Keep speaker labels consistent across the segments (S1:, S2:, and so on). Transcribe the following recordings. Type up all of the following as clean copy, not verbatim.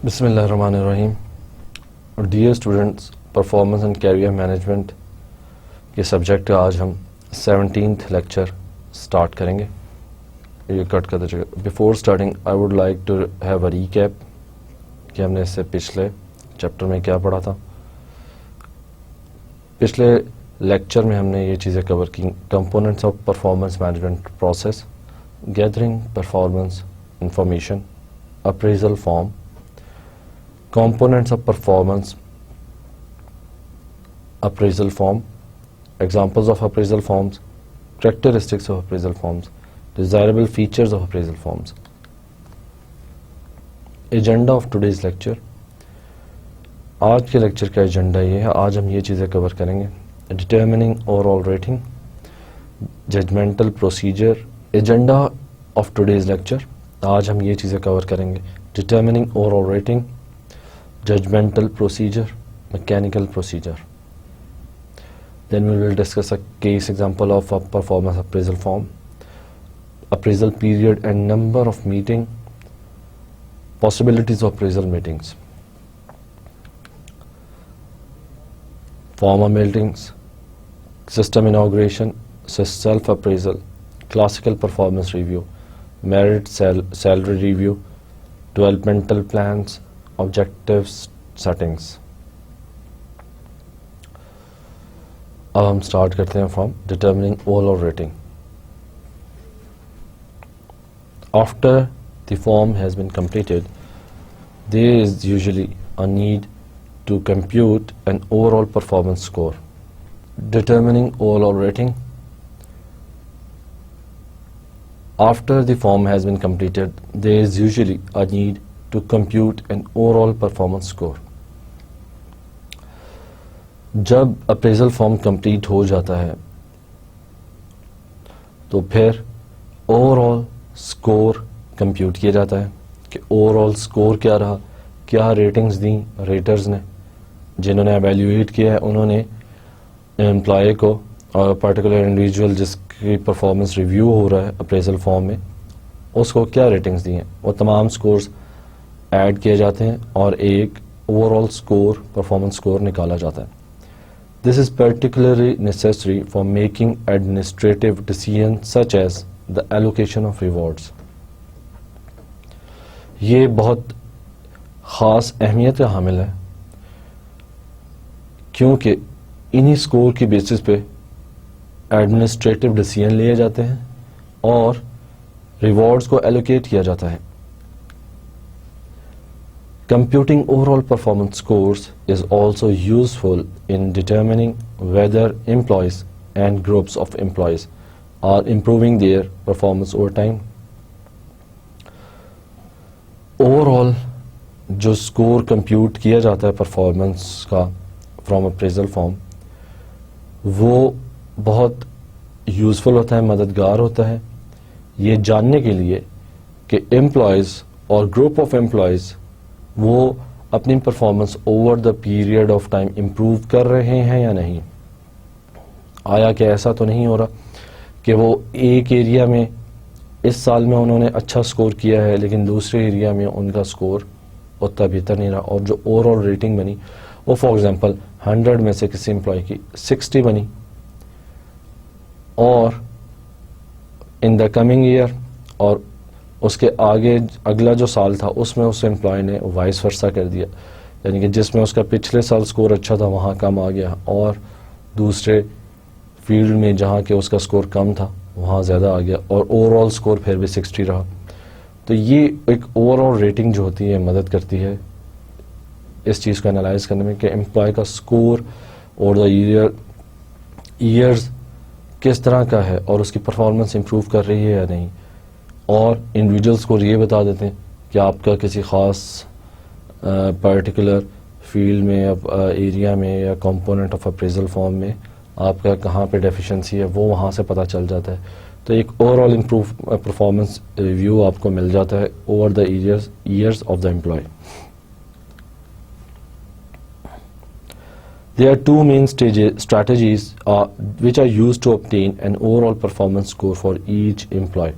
S1: بسم اللہ الرحمن الرحیم. Dear students, performance and career management کے سبجیکٹ کا آج ہم 17th لیکچر سٹارٹ کریں گے. یہ کٹ کر دیجیے گا. Before starting I would like to have a recap کہ ہم نے اس سے پچھلے چیپٹر میں کیا پڑھا تھا. پچھلے لیکچر میں ہم نے یہ چیزیں کور کی: components of performance management process, gathering performance information, appraisal form, components of performance appraisal form, examples of appraisal forms, characteristics of appraisal forms, desirable features of appraisal forms. Agenda of today's lecture. آج کے lecture کا agenda یہ ہے. آج ہم یہ چیزیں کور کریں گے: determining overall rating, judgmental procedure. Agenda of today's lecture. آج ہم یہ چیزیں کور کریں گے: determining overall rating, judgmental procedure, mechanical procedure. Then we will discuss a case example of a performance appraisal form, appraisal period and number of meeting, possibilities of appraisal meetings, form of meetings, system inauguration, self-appraisal, classical performance review, merit salary review, developmental plans, objectives settings. اب ہم start کرتے ہیں from determining overall rating. After the form has been completed, there is usually a need to compute an overall performance score. Determining overall rating. After the form has been completed, there is usually a need to compute an overall performance score. جب appraisal form complete ہو جاتا ہے تو پھر over all score compute کیا جاتا ہے کہ over all score کیا رہا، کیا ریٹنگز دیں ریٹرز نے، جنہوں نے ایویلیویٹ کیا ہے انہوں نے امپلائی کو اور پرٹیکولر انڈیویجول جس کی پرفارمنس ریویو ہو رہا ہے اپریزل فارم میں اس کو کیا ریٹنگز دی ہیں. وہ تمام اسکورز ایڈ کیے جاتے ہیں اور ایک overall score performance score نکالا جاتا ہے. دس از particularly necessary for making administrative decisions such as the allocation of rewards. یہ بہت خاص اہمیت کا حامل ہے کیونکہ انہی اسکور کی بیسس پہ ایڈمنسٹریٹو ڈیسیژن لیے جاتے ہیں اور ریوارڈز کو ایلوکیٹ کیا جاتا ہے. Computing overall performance scores is also useful in determining whether employees and groups of employees are improving their performance over time. Overall جو score compute کیا جاتا ہے performance کا from appraisal form وہ بہت useful ہوتا ہے، مددگار ہوتا ہے یہ جاننے کے لیے کہ employees اور group of employees وہ اپنی performance over the period of time improve کر رہے ہیں یا نہیں. آیا کہ ایسا تو نہیں ہو رہا کہ وہ ایک ایریا میں اس سال میں انہوں نے اچھا سکور کیا ہے لیکن دوسرے ایریا میں ان کا سکور اتنا بہتر نہیں رہا اور جو اوور آل ریٹنگ بنی وہ فار ایگزامپل 100 میں سے کسی امپلائی کی 60 بنی اور ان دا کمنگ ایئر اور اس کے آگے اگلا جو سال تھا اس میں اس امپلائی نے وائس ورسا کر دیا، یعنی کہ جس میں اس کا پچھلے سال سکور اچھا تھا وہاں کم آ گیا اور دوسرے فیلڈ میں جہاں کہ اس کا سکور کم تھا وہاں زیادہ آ گیا اور اوور آل سکور پھر بھی 60 رہا. تو یہ ایک اوور آل ریٹنگ جو ہوتی ہے مدد کرتی ہے اس چیز کو انالائز کرنے میں کہ امپلائی کا سکور اور دا ایئرز کس طرح کا ہے اور اس کی پرفارمنس امپروو کر رہی ہے یا نہیں. اور انڈیویجولس کو یہ بتا دیتے ہیں کہ آپ کا کسی خاص پرٹیکولر فیلڈ میں یا ایریا میں یا کمپوننٹ آف اپریزل فارم میں آپ کا کہاں پہ ڈیفیشنسی ہے وہ وہاں سے پتہ چل جاتا ہے. تو ایک overall improve performance review آپ کو مل جاتا ہے over the years of the employee. There are two main strategies which are used to obtain an overall performance score for each employee.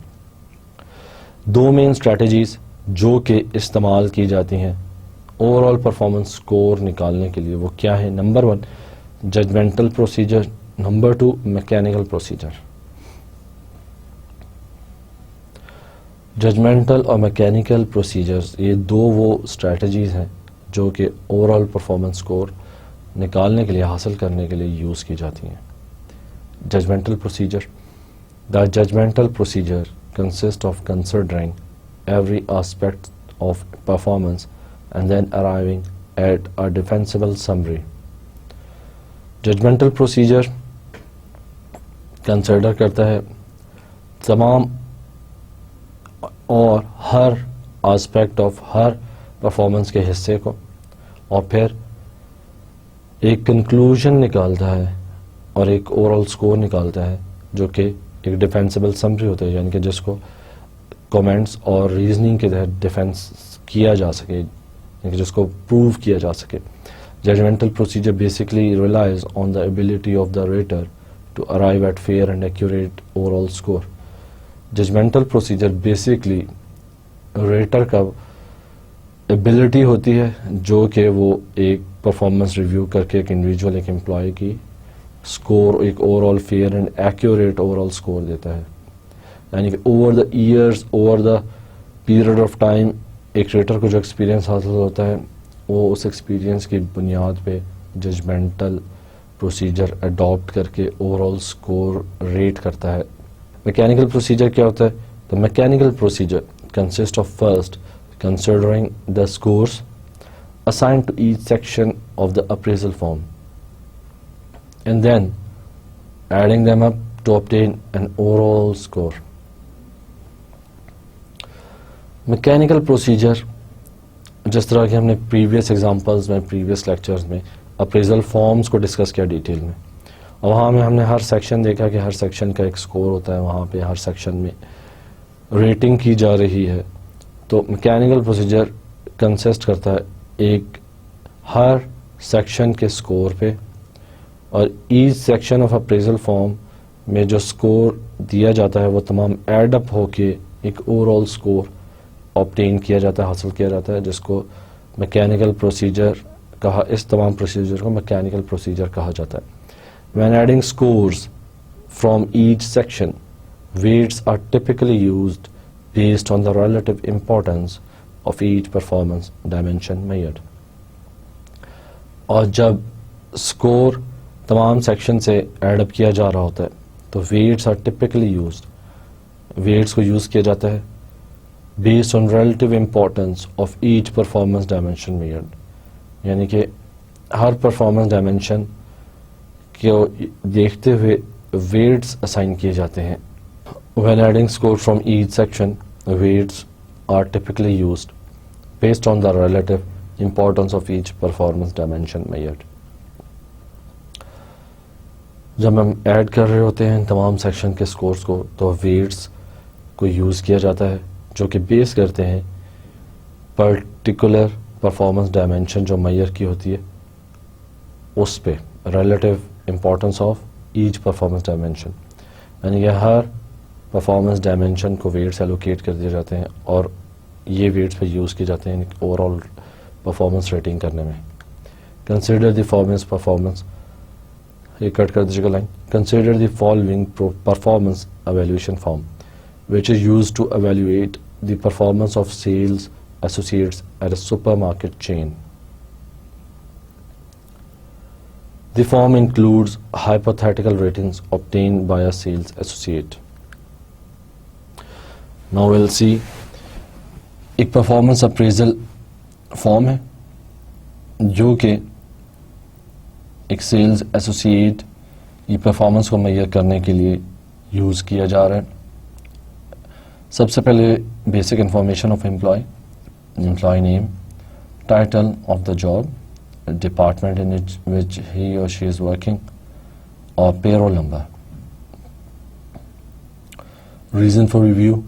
S1: دو مین اسٹریٹجیز جو کہ استعمال کی جاتی ہیں اوور آل پرفارمنس اسکور نکالنے کے لیے وہ کیا ہے؟ Number 1 judgmental procedure, number 2 mechanical procedure. Judgmental اور میکینیکل پروسیجرز یہ دو وہ اسٹریٹجیز ہیں جو کہ اوور آل پرفارمنس اسکور نکالنے کے لیے، حاصل کرنے کے لیے یوز کی جاتی ہیں. Judgmental procedure. The judgmental procedure consists of considering every aspect of performance and then arriving at a defensible summary. Judgmental procedure consider کرتا ہے تمام اور ہر آسپیکٹ آف ہر پرفارمنس کے حصے کو، اور پھر ایک کنکلوژن نکالتا ہے اور ایک اوور آل اسکور نکالتا ہے جو کہ ایک ڈیفینسیبل سمری ہوتا ہے، یعنی کہ جس کو کومنٹس اور ریزننگ کے تحت ڈیفینس کیا جا سکے، یعنی کہ جس کو پروو کیا جا سکے. Judgmental procedure basically relies on the ability of the rater to arrive at fair and accurate overall score. Judgmental procedure basically rater کا ایبلٹی ہوتی ہے جو کہ وہ ایک پرفارمنس ریویو کر کے ایک انڈیویجول، ایک امپلائی کی اسکور، ایک overall fair and accurate overall score دیتا ہے. یعنی کہ over the years, over the period of time ایک ریٹر کو جو ایکسپیرینس حاصل ہوتا ہے وہ اس ایکسپیرینس کی بنیاد پہ ججمنٹل پروسیجر اڈاپٹ کر کے اوور آل اسکور ریٹ کرتا ہے. میکینیکل پروسیجر کیا ہوتا ہے؟ تو mechanical procedure consist of first considering the scores assigned to each section of the appraisal form and then adding them up to obtain an overall score. Mechanical procedure جس طرح کہ ہم نے پریویس ایگزامپلز میں، پریویس لیکچرز میں appraisal forms کو discuss کیا detail میں، اور وہاں میں ہم نے ہر سیکشن دیکھا کہ ہر سیکشن کا ایک سکور ہوتا ہے، وہاں پہ ہر سیکشن میں ریٹنگ کی جا رہی ہے. تو میکینیکل پروسیجر کنسسٹ کرتا ہے ایک ہر سیکشن کے سکور پہ، اور each section of appraisal form میں جو سکور دیا جاتا ہے وہ تمام ایڈ اپ ہو کے ایک اوور آل سکور آبٹین کیا جاتا ہے، حاصل کیا جاتا ہے، جس کو میکینیکل پروسیجر کہا، اس تمام پروسیجر کو میکینیکل پروسیجر کہا جاتا ہے. When adding scores from each section, weights are typically used based on the relative importance of each performance dimension measured. اور جب سکور تمام سیکشن سے ایڈ اپ کیا جا رہا ہوتا ہے تو weights are typically used, weights کو یوز کیا جاتا ہے based on relative importance of each performance dimension measured, یعنی کہ ہر پرفارمنس ڈائمینشن کو دیکھتے ہوئے ویٹس اسائن کیے جاتے ہیں. When adding score from each section, weights are typically used based on the relative importance of each performance dimension measured. جب ہم ایڈ کر رہے ہوتے ہیں تمام سیکشن کے سکورز کو تو ویٹس کو یوز کیا جاتا ہے جو کہ بیس کرتے ہیں پرٹیکولر پرفارمنس ڈائمینشن جو میئر کی ہوتی ہے اس پہ، relative importance of each performance dimension, یعنی کہ ہر پرفارمنس ڈائمینشن کو ویٹس ایلوکیٹ کر دیے جاتے ہیں اور یہ ویٹس پہ یوز کیے جاتے ہیں اوور آل پرفارمنس ریٹنگ کرنے میں. کنسیڈر دی فارمنس پرفارمنس، یہ کٹ کر دیجیے گا line. Consider the following performance evaluation form which is used to evaluate the performance of sales associates at a supermarket chain. The form includes hypothetical ratings obtained by a sales associate. Now we'll see ایک performance appraisal form ہے جو کہ ایک sales associate یہ performance کو mayor کرنے کے لیے یوز کیا جا رہا ہے. سب سے پہلے basic information of employee name, title of the job, department in which he or she is working, اور payroll number. Reason for review,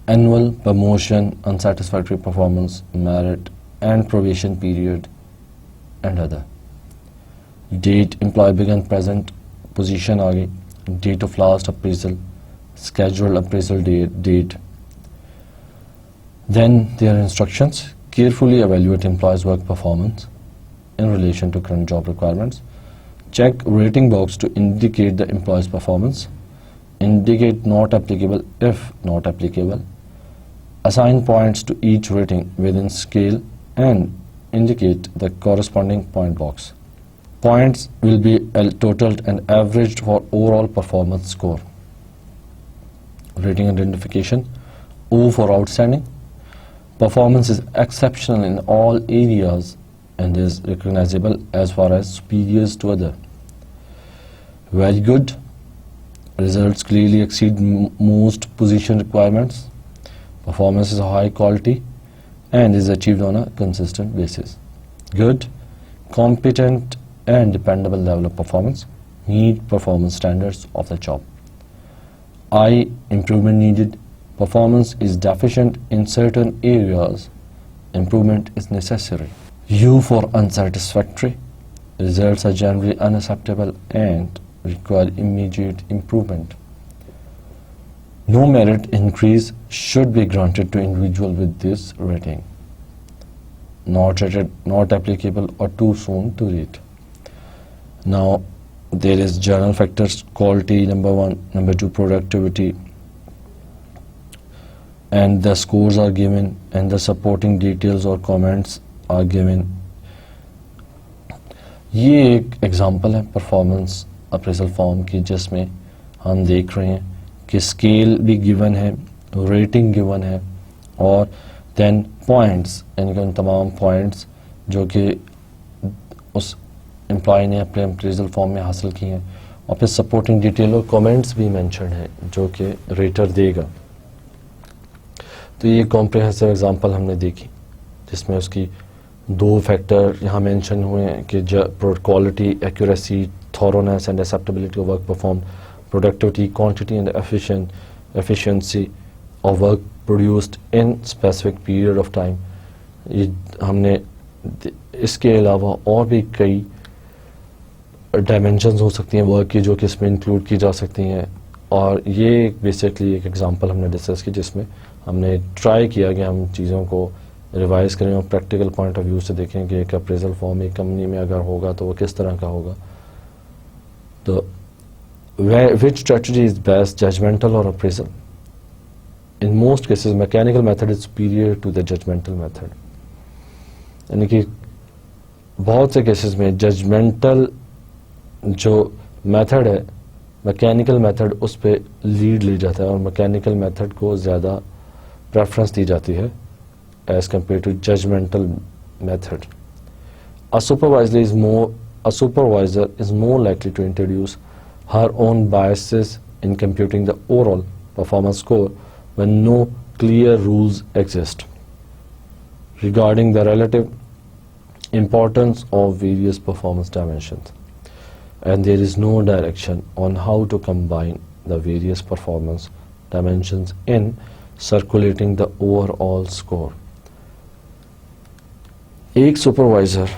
S1: annual promotion, unsatisfactory performance, merit and probation period and other. Date employee began present, position آگے، date of last appraisal, scheduled appraisal date. Then their instructions carefully evaluate employees' work performance in relation to current job requirements. Check rating box to indicate the employee's performance. Indicate not applicable if not applicable. Assign points to each rating within scale and indicate the corresponding point box. Points will be totaled and averaged for overall performance score. Rating identification: O for outstanding. Performance is exceptional in all areas and is recognizable as far as superiors to other. Very good. Results clearly exceed most position requirements. Performance is high quality and is achieved on a consistent basis. Good. Competent and dependable level of performance. Meet performance standards of the job. I, improvement needed. Performance is deficient in certain areas. Improvement is necessary. U for unsatisfactory. Results are generally unacceptable and require immediate improvement. No merit increase should be granted to individual with this rating. Not rated, not applicable, or too soon to rate. Now there is general factors: quality, number 1, number 2, productivity, and the scores are given and the supporting details or comments are given. یہ ایک example ہے performance appraisal form کی جس میں ہم دیکھ رہے ہیں کہ اسکیل بھی گیون ہے, ریٹنگ گیون ہے, اور دین پوائنٹس, یعنی کہ ان تمام پوائنٹس جو کہ اس امپلائی نے اپنے اپریزل فارم میں حاصل کی ہیں, اور پھر سپورٹنگ ڈیٹیل اور کامنٹس بھی مینشن ہیں جو کہ ریٹر دے گا. تو یہ کمپریہنسو ایگزامپل ہم نے دیکھی جس میں اس کی 2 فیکٹر یہاں مینشن ہوئے ہیں کہ quality, accuracy, thoroughness and acceptability of work perform, productivity, quantity and efficiency of work produced in specific period of time. یہ ہم نے اس کے علاوہ اور بھی کئی ڈائمینشنز ہو سکتی ہیں ورک کی جو کہ اس میں انکلوڈ کی جا سکتی ہیں, اور یہ بیسکلی ایک ایگزامپل ہم نے ڈسکس کی جس میں ہم نے ٹرائی کیا کہ ہم چیزوں کو ریوائز کریں اور پریکٹیکل پوائنٹ آف ویو سے دیکھیں کہ ایک اپریزل فارم ایک کمپنی میں اگر ہوگا تو وہ کس طرح کا ہوگا. تو which strategy is best, judgmental or appraisal? In most cases, mechanical method is superior to the judgmental method. یعنی کہ بہت سے کیسز میں ججمنٹل جو میتھڈ ہے, میکینیکل میتھڈ اس پہ لیڈ لی جاتا ہے, اور میکینیکل میتھڈ کو زیادہ پریفرنس دی جاتی ہے as compared to judgmental method. A supervisor is more likely to introduce her own biases in computing the overall performance score when no clear rules exist regarding the relative importance of various performance dimensions, and there is no direction on how to combine the various performance dimensions in circulating the overall score. ایک supervisor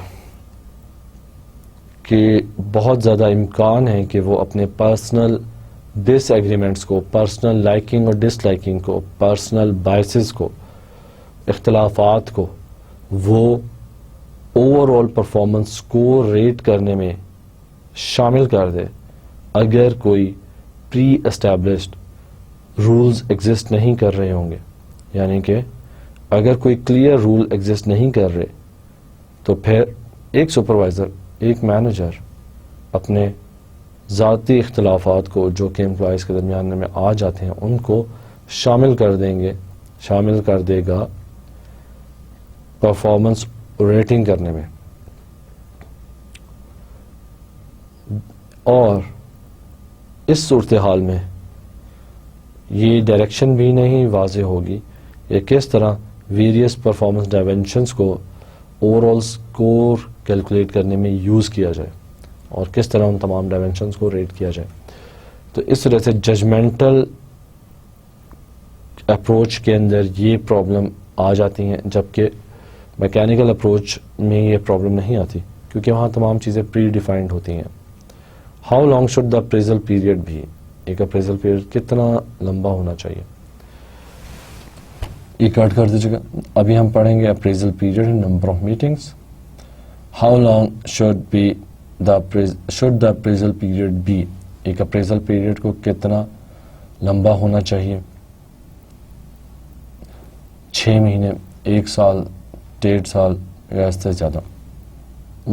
S1: کے بہت زیادہ امکان ہے کہ وہ اپنے personal ڈس agreements کو, پرسنل لائکنگ اور ڈس لائکنگ کو, پرسنل بائسز کو, اختلافات کو وہ اوور آل پرفارمنس کو ریٹ کرنے میں شامل کر دے اگر کوئی پری اسٹیبلشڈ رولز ایگزسٹ نہیں کر رہے ہوں گے. یعنی کہ اگر کوئی کلیئر رول ایگزسٹ نہیں کر رہے تو پھر ایک سپروائزر, ایک مینیجر اپنے ذاتی اختلافات کو جو کہ امپلائیز کے درمیان میں آ جاتے ہیں ان کو شامل کر دے گا پرفارمنس ریٹنگ کرنے میں. اور اس صورتحال میں یہ ڈائریکشن بھی نہیں واضح ہوگی کہ کس طرح ویریس پرفارمنس ڈائمینشنز کو اوور آل اسکور کیلکولیٹ کرنے میں یوز کیا جائے اور کس طرح ان تمام ڈائمینشنز کو ریٹ کیا جائے. تو اس طرح سے ججمنٹل اپروچ کے اندر یہ پرابلم آ جاتی ہیں, جبکہ میکینیکل اپروچ میں یہ پرابلم نہیں آتی کیونکہ وہاں تمام چیزیں پری ڈیفائنڈ ہوتی ہیں. How long should the appraisal period بھی, ایک اپریزل پیریڈ کتنا لمبا ہونا چاہیے. یہ کٹ کر دیجیے گا. ابھی ہم پڑھیں گے appraisal period and number of meetings. How long should the appraisal period be. ایک اپریزل پیریڈ کو کتنا لمبا ہونا چاہیے؟ 6 مہینے، 1 سال، 1.5 سال یا اس سے زیادہ.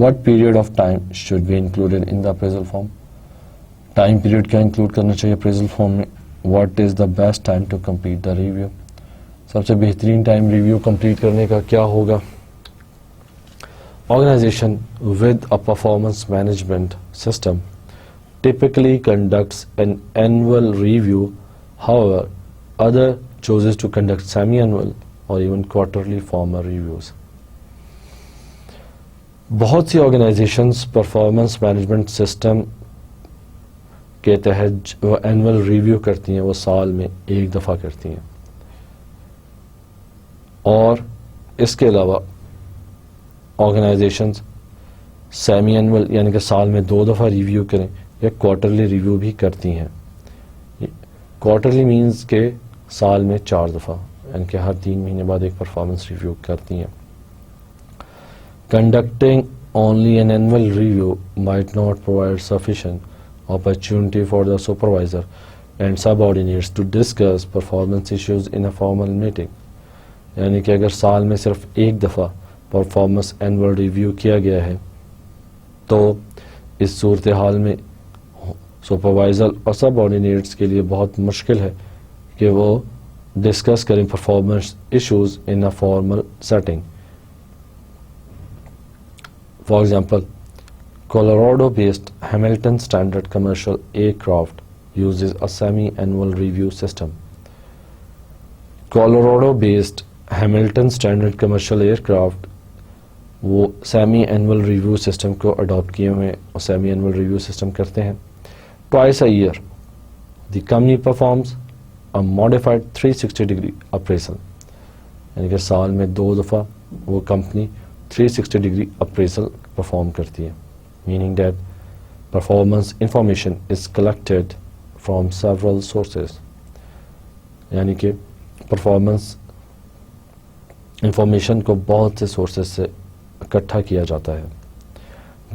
S1: What period of time should be included in the appraisal form? Time period کیا انکلوڈ کرنا چاہیے اپریزل فارم میں؟ What is the best time to complete the review. سب سے بہترین ٹائم ریویو کمپلیٹ کرنے کا کیا ہوگا؟ Organization with a performance management system typically conducts an annual review. However, other chooses to conduct semi-annual or even quarterly formal reviews. بہت سی organisations performance management system کے تحت وہ اینول ریویو کرتی ہیں، وہ سال میں 1 دفعہ کرتی ہیں، اور اس کے علاوہ آرگنائزیشنز سیمی اینول یعنی کہ سال میں 2 دفعہ ریویو کریں یا کوارٹرلی ریویو بھی کرتی ہیں. کوارٹرلی مینز کہ سال میں 4 دفعہ یعنی کہ ہر 3 مہینے بعد ایک پرفارمنس ریویو کرتی ہیں. Conducting only an annual review might not provide sufficient opportunity for the supervisor and subordinates to discuss performance issues in a formal meeting. یعنی کہ اگر سال میں صرف 1 دفعہ پرفارمنس اینول ریویو کیا گیا ہے تو اس صورتحال میں سپروائزر اور سب آرڈینیٹس کے لیے بہت مشکل ہے کہ وہ ڈسکس کریں performance issues in a formal setting. For example, Colorado-based Hamilton Standard Commercial Aircraft uses a semi-annual review system. Colorado-based Hamilton Standard Commercial Aircraft وہ سیمی اینول ریویو سسٹم کو اڈاپٹ کیے ہوئے اور سیمی اینول ریویو سسٹم کرتے ہیں. Twice a year, the company performs a modified 360-degree appraisal. یعنی کہ سال میں 2 دفعہ وہ کمپنی 360-degree appraisal perform کرتی ہے. Meaning that performance information is collected from several sources. یعنی کہ پرفارمنس انفارمیشن کو بہت سے سورسز سے اکٹھا کیا جاتا ہے.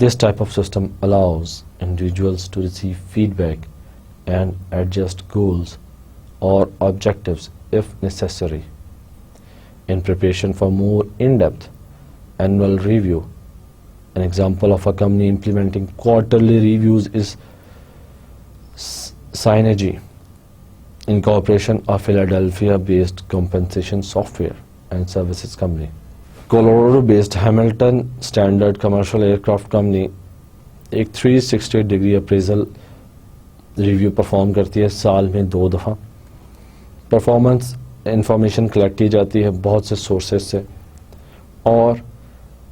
S1: This type of system allows individuals to receive feedback and adjust goals or objectives if necessary. In preparation for more in-depth annual review, an example of a company implementing quarterly reviews is Synergy Incorporation, a Philadelphia-based compensation software and services company. Colorado-based Hamilton Standard Commercial Aircraft Company ایک 360-degree appraisal review perform کرتی ہے سال میں 2 دفعہ. Performance information collect کی جاتی ہے بہت سے سورسز سے، اور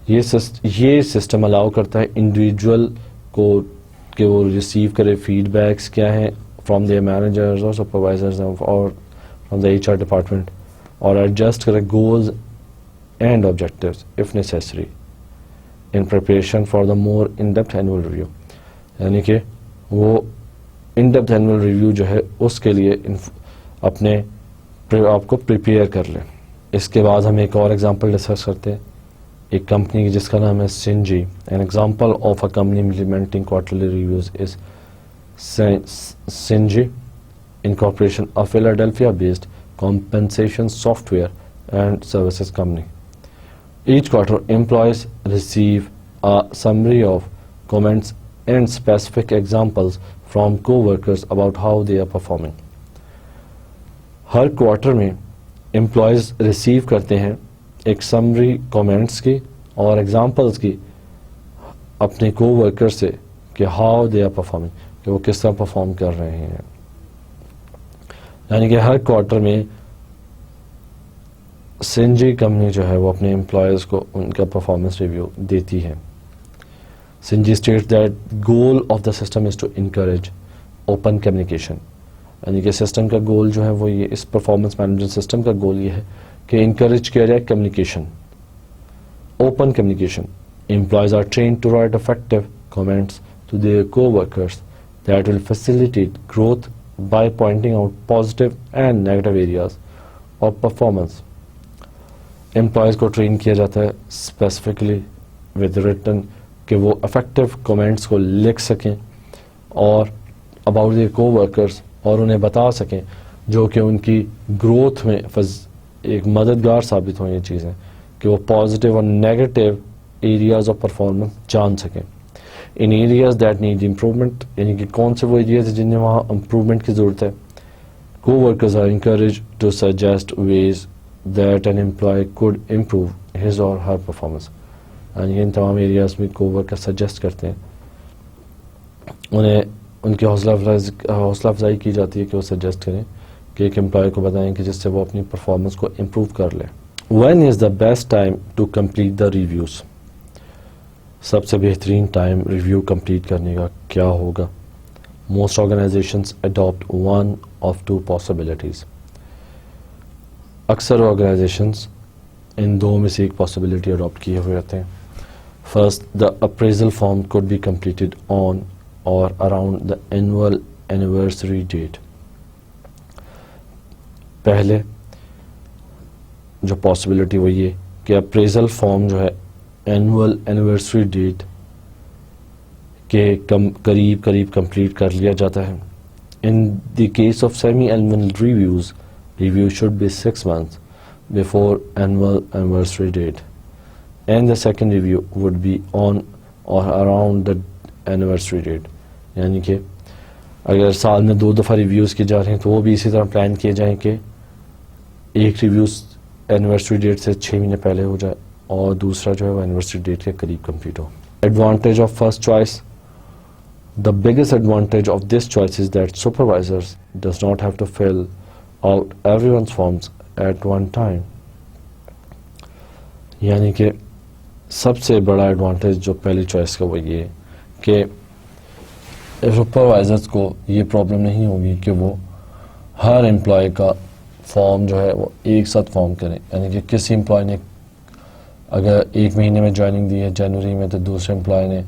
S1: یہ سسٹم الاؤ کرتا ہے انڈیویجول کو کہ وہ ریسیو کرے فیڈ بیکس کیا ہیں فرام دیئر مینیجرز اور سپروائزرز اور فرام دا HR ڈپارٹمنٹ، اور ایڈجسٹ کرے goals and objectives if necessary in preparation for the more in-depth annual review. یعنی کہ وہ in-depth annual review جو ہے اس کے لیے اپنے آپ کو پریپیئر کر لیں. اس کے بعد ہم ایک اور ایگزامپل ڈسکس کرتے ہیں ایک کمپنی جس کا نام ہے Sanjay. An example of a company implementing quarterly reviews is Synergy Incorporation, a Philadelphia-based compensation software and services company. Each quarter, employees receive a summary of comments and specific examples from co-workers about how they are performing. Hare quarter میں employees receive کرتے ہیں ایک summary comments کی اور examples کی اپنے کو worker سے کہ ہاؤ دے آر پرفارمنگ، کہ وہ کس طرح پرفارم کر رہے ہیں. یعنی کہ ہر کوارٹر میں سنجی کمپنی جو ہے وہ اپنے امپلائیز کو ان کا پرفارمنس ریویو دیتی ہے. سنجی states that goal of the system is to encourage open communication. یعنی کہ سسٹم کا گول جو ہے وہ یہ اس پرفارمنس مینجمنٹ سسٹم کا گول یہ ہے کہ انکریج کیا جائے communication, open communication. Employees are trained to write effective comments to their coworkers that will facilitate growth by pointing out positive and negative areas of performance. Employees کو train کیا جاتا ہے اسپیسیفکلی ود ریٹن کہ وہ effective comments کو لکھ سکیں اور اباؤٹ دیئر کو ورکرز، اور انہیں بتا سکیں جو کہ ان کی گروتھ میں ایک مددگار ثابت ہوں یہ چیزیں، کہ وہ پازیٹیو اور نیگیٹو ایریاز آف پرفارمنس جان سکیں. ان ایریاز دیٹ نیڈ امپرومنٹ، یعنی کہ کون سے وہ ایریاز ہیں جنہیں وہاں امپرومنٹ کی ضرورت ہے. کو workers are encourage to suggest ways that an employee could improve his or her performance. یعنی ان تمام ایریاز میں کو ورکر سجیسٹ کرتے ہیں، انہیں ان کی حوصلہ افزائی کی جاتی ہے کہ وہ سجیسٹ کریں کہ ایک امپلائی کو بتائیں کہ جس سے وہ اپنی پرفارمنس کو امپروو کر لیں. When is the best time to complete the reviews? سب سے بہترین ٹائم ریویو کمپلیٹ کرنے کا کیا ہوگا؟ Most organizations adopt one of two possibilities. اکثر آرگنائزیشنز ان دو میں سے ایک پاسبلٹی اڈاپٹ کیے ہوئے رہتے ہیں. First, the appraisal form could be completed on or around the annual anniversary date. پہلے جو پاسبلٹی وہ یہ کہ اپریزل فارم جو ہے اینول اینیورسری ڈیٹ کے قریب کمپلیٹ کر لیا جاتا ہے. In the case of semi annual reviews, review should be 6 months before annual anniversary date, and the second review would be on or around the anniversary date. یعنی کہ اگر سال میں 2 دفعہ ریویوز کی جا رہے ہیں تو وہ بھی اسی طرح پلان کیے جائیں کہ ایک ریویوز اینیورسری ڈیٹ سے 6 مہینے پہلے ہو جائے اور دوسرا جو ہے وہ اینیورسری ڈیٹ کے قریب complete who. Advantage of first choice. The biggest advantage of this choice is that supervisors does not have to fill out everyone's forms at one time. یعنی کہ سب سے بڑا ایڈوانٹیج جو پہلی چوائس کا وہ یہ ہے کہ سپروائزرز کو یہ پرابلم نہیں ہوگی کہ وہ ہر امپلائی کا فارم جو ہے وہ ایک ساتھ فارم کریں. یعنی کہ کسی امپلائی نے اگر 1 مہینے میں جوائننگ دی ہے جنوری میں، تو دوسرے امپلائی نے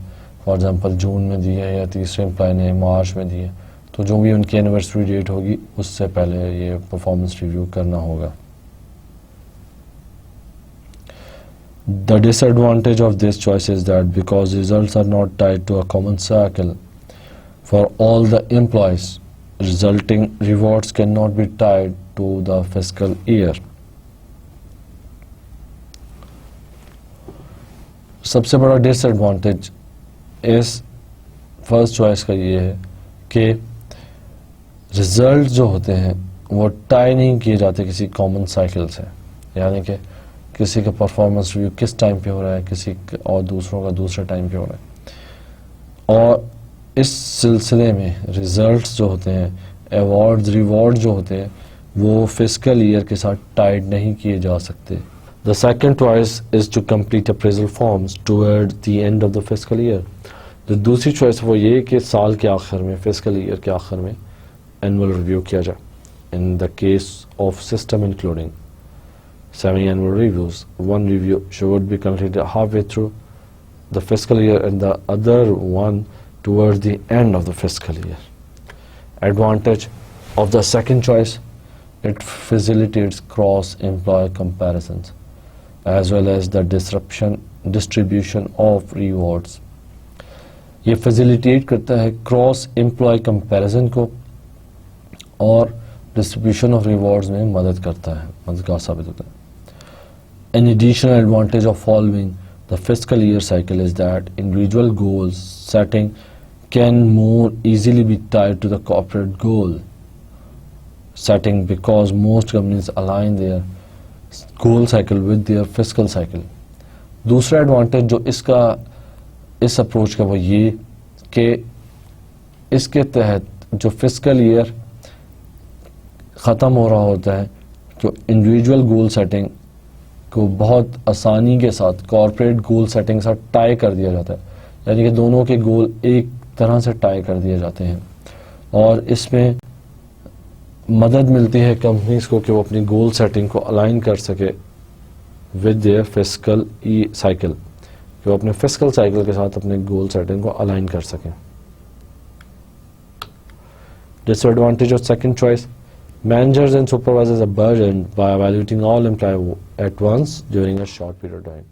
S1: فار ایگزامپل جون میں دی ہے، یا تیسرے امپلائی نے مارچ میں دی ہے، تو جو بھی ان کی اینیورسری ڈیٹ ہوگی اس سے پہلے یہ پرفارمنس ریویو کرنا ہوگا. The disadvantage of this choice is that because results are not tied to a common cycle for all the employees, resulting rewards cannot be tied to the fiscal year. سب سے بڑا ڈس advantage اس first choice کا یہ ہے کہ result جو ہوتے ہیں وہ ٹائی نہیں کیے جاتے کسی کامن سائیکل سے. یعنی کہ کسی کا پرفارمنس ریویو کس ٹائم پہ ہو رہا ہے، کسی اور دوسروں کا دوسرے ٹائم پہ ہو رہا ہے، اور اس سلسلے میں ریزلٹس جو ہوتے ہیں، ریوارڈ جو ہوتے ہیں، وہ فسکل ایئر کے ساتھ ٹائڈ نہیں کیے جا سکتے. The second choice is to complete appraisal forms toward the end of the fiscal year. جو دوسری چوائس وہ یہ کہ سال کے آخر میں، فسکل ایئر کے آخر میں اینول ریویو کیا جائے. In the case of system including semi-annual reviews, one review should be completed halfway through the fiscal year and the other one towards the end of the fiscal year. Advantage of the second choice, it facilitates cross-employee comparisons as well as the distribution of rewards. یہ facilitate کرتا ہے cross employee comparison کو اور distribution of rewards میں مددگار ثابت ہوتا ہے. An additional advantage of following the fiscal year cycle is that individual goal setting can more easily be tied to the corporate goal setting because most companies align their goal cycle with their fiscal cycle. دوسرا advantage جو اس approach کا وہ یہ کہ اس کے تحت جو fiscal year ختم ہو رہا ہوتا ہے تو انڈیویجول گول سیٹنگ کو بہت آسانی کے ساتھ کارپوریٹ گول سیٹنگ سے ٹائی کر دیا جاتا ہے. یعنی کہ دونوں کے گول ایک طرح سے ٹائی کر دیے جاتے ہیں اور اس میں مدد ملتی ہے کمپنیز کو کہ وہ اپنی گول سیٹنگ کو الائن کر سکے ود دیئر فسکل سائیکل، کہ وہ اپنے فسکل سائیکل کے ساتھ اپنے گول سیٹنگ کو الائن کر سکیں. Disadvantage of second choice, managers and supervisors are burdened by evaluating all employee at once during a short period of time.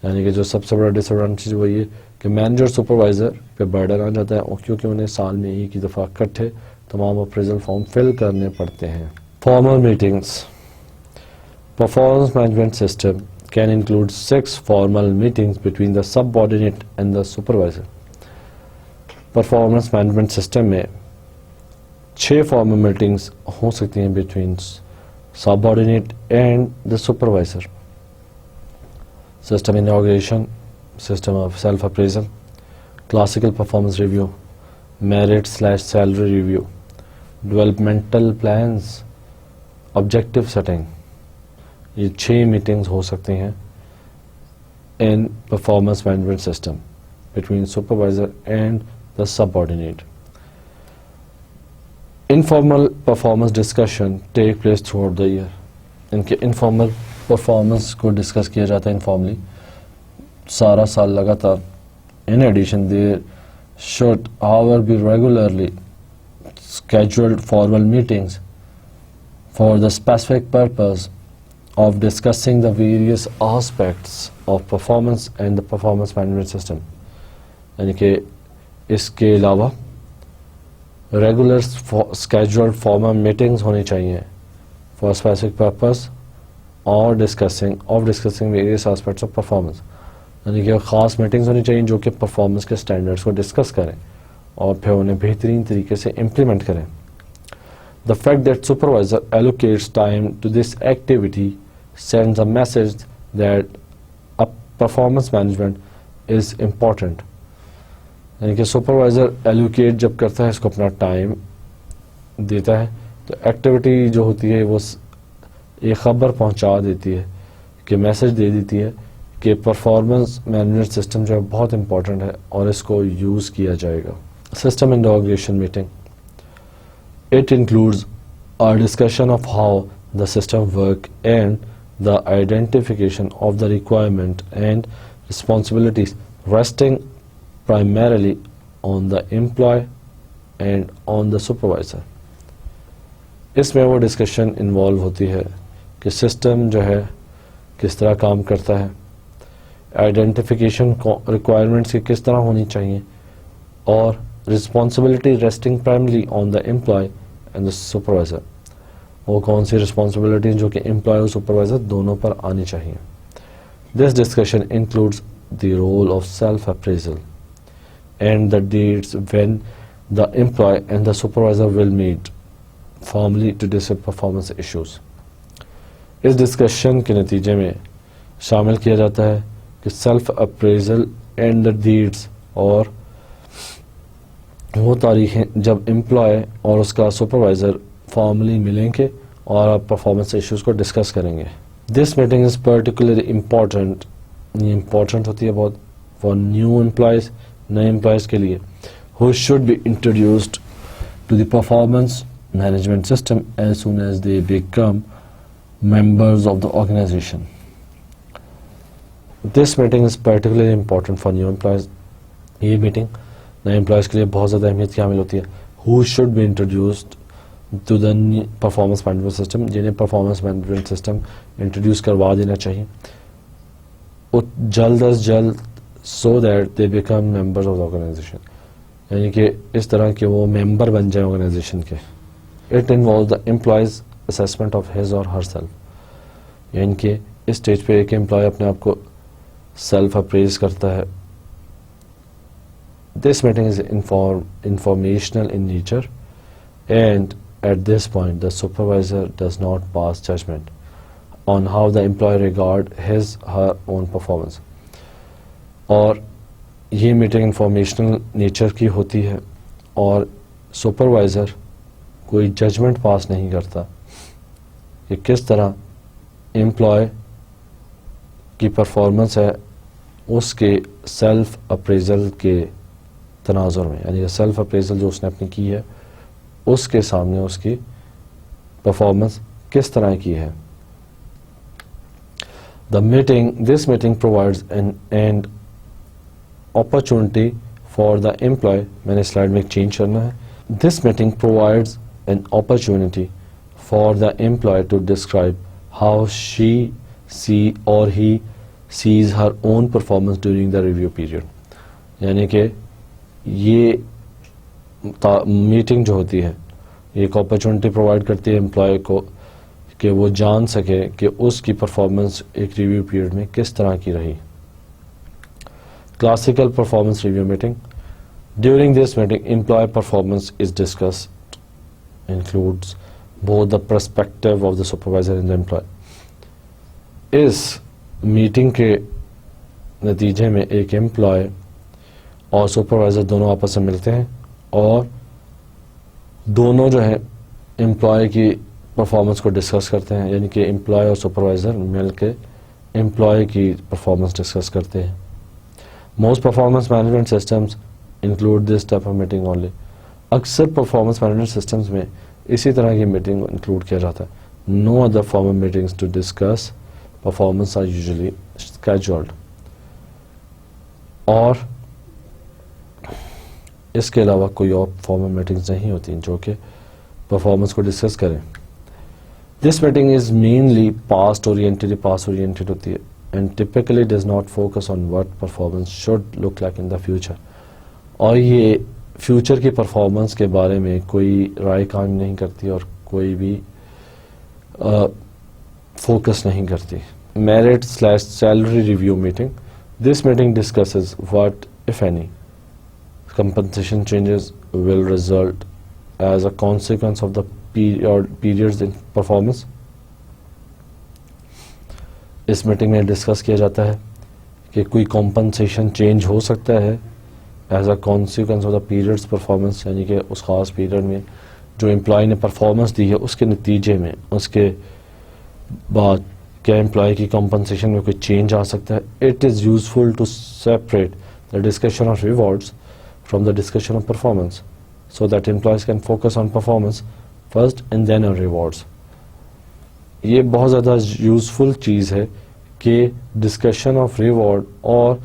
S1: یعنی کہ جو سب سے بڑا ڈس ایڈوانٹیج وہ یہ کہ مینیجر سپروائزر پہ برڈن آ جاتا ہے اور کیونکہ انہیں سال میں ایک ہی دفعہ اکٹھے تمام اپریزل فارم فل کرنے پڑتے ہیں. Formal meetings. Performance management system can include 6 formal meetings between the subordinate and the supervisor. Performance management system میں 6 formal meetings ہو سکتی ہیں between subordinate and the supervisor. System inauguration, system of self-appraisal, classical performance review, merit/salary review, developmental plans, objective setting. یہ 6 meetings ہو سکتے ہیں in performance management system between supervisor and the subordinate. Informal performance discussion take place throughout the year. ان کے informal performance کو discuss کیا جاتا ہے informally سارا سال لگاتار. In addition, there should however be regularly scheduled formal meetings for the specific purpose of discussing the various aspects of performance and the performance management system. یعنی کہ اس کے علاوہ ریگولر scheduled formal meetings ہونی چاہیے for a specific purpose or discussing various aspects of performance. یعنی کہ خاص meetings ہونی چاہیے جو کہ پرفارمنس کے اسٹینڈرڈس کو ڈسکس کریں اور پھر انہیں بہترین طریقے سے امپلیمنٹ کریں. The fact that supervisor allocates time to this activity sends a message that a performance management is important. یعنی کہ سپروائزر ایلوکیٹ جب کرتا ہے اس کو اپنا ٹائم دیتا ہے تو ایکٹیویٹی جو ہوتی ہے وہ یہ خبر پہنچا دیتی ہے کہ میسج دے دیتی ہے کہ پرفارمنس مینجمنٹ سسٹم جو ہے بہت امپورٹنٹ ہے اور اس کو یوز کیا جائے گا. System integration meeting. It includes a discussion of how the system works and the identification of the requirement and responsibilities resting primarily on the employee and on the supervisor. اس میں وہ discussion involve ہوتی ہے کہ system جو ہے کس طرح کام کرتا ہے, آئیڈینٹیفیکیشن ریکوائرمنٹس کی کس طرح ہونی چاہیے, اور responsibility resting primarily on the employee and the supervisor. وہ کون سی رسپانسبلٹی جو کہ امپلائی اور سپروائزر دونوں پر آنی چاہیے. This discussion includes the role of self appraisal and the dates when the employee and the supervisor will meet formally to discuss performance issues. اس ڈسکشن کے نتیجے میں شامل کیا جاتا ہے کہ self appraisal and the dates اور وہ تاریخیں جب امپلائی اور اس کا سپروائزر فارملی ملیں گے اور آپ پرفارمنس ایشوز کو ڈسکس کریں گے. دس میٹنگ از پرٹیکولرلی امپورٹنٹ, یہ امپورٹنٹ ہوتی ہے بہت فار نیو امپلائیز, نئے امپلائیز کے لیے, who should be introduced to the performance management system as soon as they become members of the organization. This meeting is particularly important for new employees. یہ meeting نئے employees کے لیے بہت زیادہ اہمیت کی حامل ہوتی ہے. Who should be introduced to the performance management system, جنہیں performance management system انٹروڈیوس کروا دینا چاہیے جلد از جلد, so that they become members of the organization. یعنی کہ اس طرح کہ وہ ممبر بن جائیں آرگنائزیشن کے. It involves the employee's assessment of his or herself. یعنی کہ اس اسٹیج پہ ایک امپلائی اپنے آپ کو سیلف اپریز کرتا ہے. This meeting is informational in nature, and at this point the supervisor does not pass judgment on how the employee regard her own performance. اور یہ میٹنگ انفارمیشنل نیچر کی ہوتی ہے اور سپروائزر کوئی ججمنٹ پاس نہیں کرتا کہ کس طرح امپلائی کی پرفارمنس ہے اس کے سیلف اپریزل کے تناظر میں. یعنی سیلف اپریزل جو اس نے اپنی کی ہے اس کے سامنے اس کی پرفارمنس کس طرح کی ہے. This meeting provides an opportunity for the employee. میں نے سلائڈ میں ایک چینج کرنا ہے. This meeting provides an opportunity for the employee to describe how she he sees her own performance during the review period. یعنی کہ یہ meeting جو ہوتی ہے یہ ایک اپرچونٹی پرووائڈ کرتی ہے امپلائی کو کہ وہ جان سکے کہ اس کی پرفارمنس ایک ریویو پیریڈ میں کس طرح کی رہی. Classical performance review meeting. During this meeting employee performance is discussed includes both the perspective of the supervisor and the employee. اس میٹنگ کے نتیجے میں ایک امپلائی اور سپروائزر دونوں آپس میں ملتے ہیں اور دونوں جو ہے امپلائی کی پرفارمنس کو ڈسکس کرتے ہیں. یعنی کہ امپلائی اور سپروائزر مل کے امپلائی کی پرفارمنس ڈسکس کرتے ہیں. Most performance management systems include this type of meeting only. اکثر پرفارمنس مینجمنٹ سسٹمز میں اسی طرح کی میٹنگ انکلوڈ کیا جاتا ہے. No other formal meetings to discuss performance are usually scheduled. اور اس کے علاوہ کوئی اور فارمل میٹنگز نہیں ہوتی جو کہ پرفارمنس کو ڈسکس کریں. This meeting is mainly past oriented ہوتی ہے and typically does not focus on what performance should look like in the future. اور یہ فیوچر کی پرفارمنس کے بارے میں کوئی رائے قائم نہیں کرتی اور کوئی بھی فوکس نہیں کرتی. Merit salary review meeting. This meeting discusses what if any compensation changes will result as a consequence of the periods in performance. اس میٹنگ میں ڈسکس کیا جاتا ہے کہ کوئی کمپنسیشن چینج ہو سکتا ہے as a consequence of the periods performance. یعنی کہ اس خاص پیریڈ میں جو امپلائی نے پرفارمنس دی ہے اس کے نتیجے میں اس کے بعد کیا امپلائی کی کمپنسیشن میں کوئی چینج آ سکتا ہے. It is useful to separate the discussion of rewards from the discussion of performance so that employees can focus on performance first and then on rewards. یہ بہت زیادہ یوزفل چیز ہے کہ ڈسکشن آف ریوارڈ اور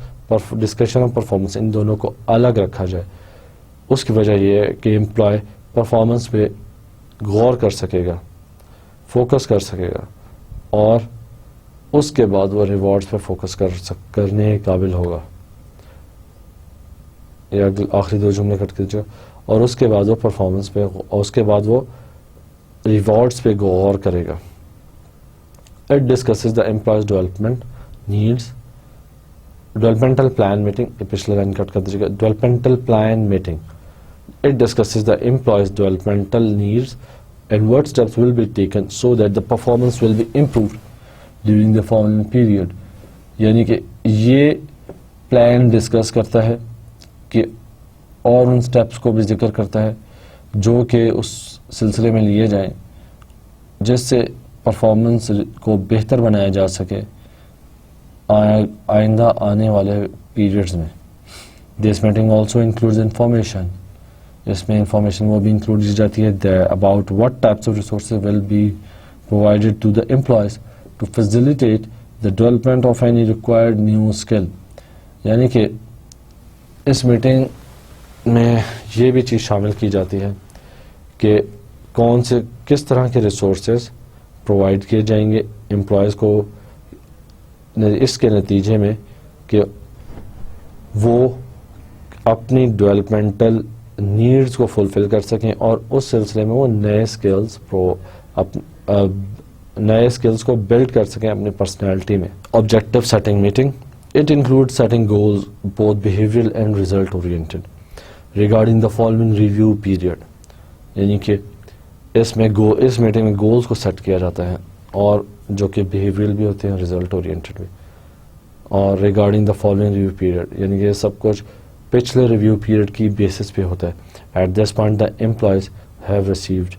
S1: ڈسکشن آف پرفارمنس ان دونوں کو الگ رکھا جائے. اس کی وجہ یہ ہے کہ امپلائی پرفارمنس پہ غور کر سکے گا, فوکس کر سکے گا اور اس کے بعد وہ ریوارڈز پہ فوکس کرنے قابل ہوگا. یہ آخری دو جملے کٹ دیجیے. اور اس کے بعد وہ پرفارمنس پہ اور اس کے بعد وہ ریوارڈز پہ غور کرے گا. It discusses the employee's development needs. Developmental plan meeting. پچھلے لائن کٹ کر دیجیے گا. Developmental plan meeting. It discusses the employee's developmental needs and what steps will be taken so that the performance will be improved during the following period. یعنی کہ یہ plan discuss کرتا ہے کہ اور ان سٹیپس کو بھی ذکر کرتا ہے جو کہ اس سلسلے میں لیے جائیں جس سے پرفارمنس کو بہتر بنایا جا سکے آئندہ آنے والے پیریڈز میں. This meeting also includes information. اس میں انفارمیشن وہ بھی انکلوڈ کی جاتی ہے about what types of resources will be provided to the employees to facilitate the development of any required new skill. یعنی کہ اس میٹنگ میں یہ بھی چیز شامل کی جاتی ہے کہ کس طرح کے ریسورسز پرووائڈ کیے جائیں گے امپلائیز کو اس کے نتیجے میں کہ وہ اپنی ڈیولپمنٹل نیڈز کو فلفل کر سکیں اور اس سلسلے میں وہ نئے اسکلز کو بلڈ کر سکیں اپنی پرسنالٹی میں. Objective setting meeting. It include setting goals both behavioural and result oriented regarding the following review period. یعنی کہ اس میٹنگ میں گولز کو سیٹ کیا جاتا ہے اور جو کہ بیہیویئرل بھی ہوتے ہیں ریزلٹ اورینٹڈ بھی. اور regarding the following review period یعنی کہ سب کچھ پچھلے ریویو پیریڈ کی بیسس پہ ہوتا ہے. At this point the employees have received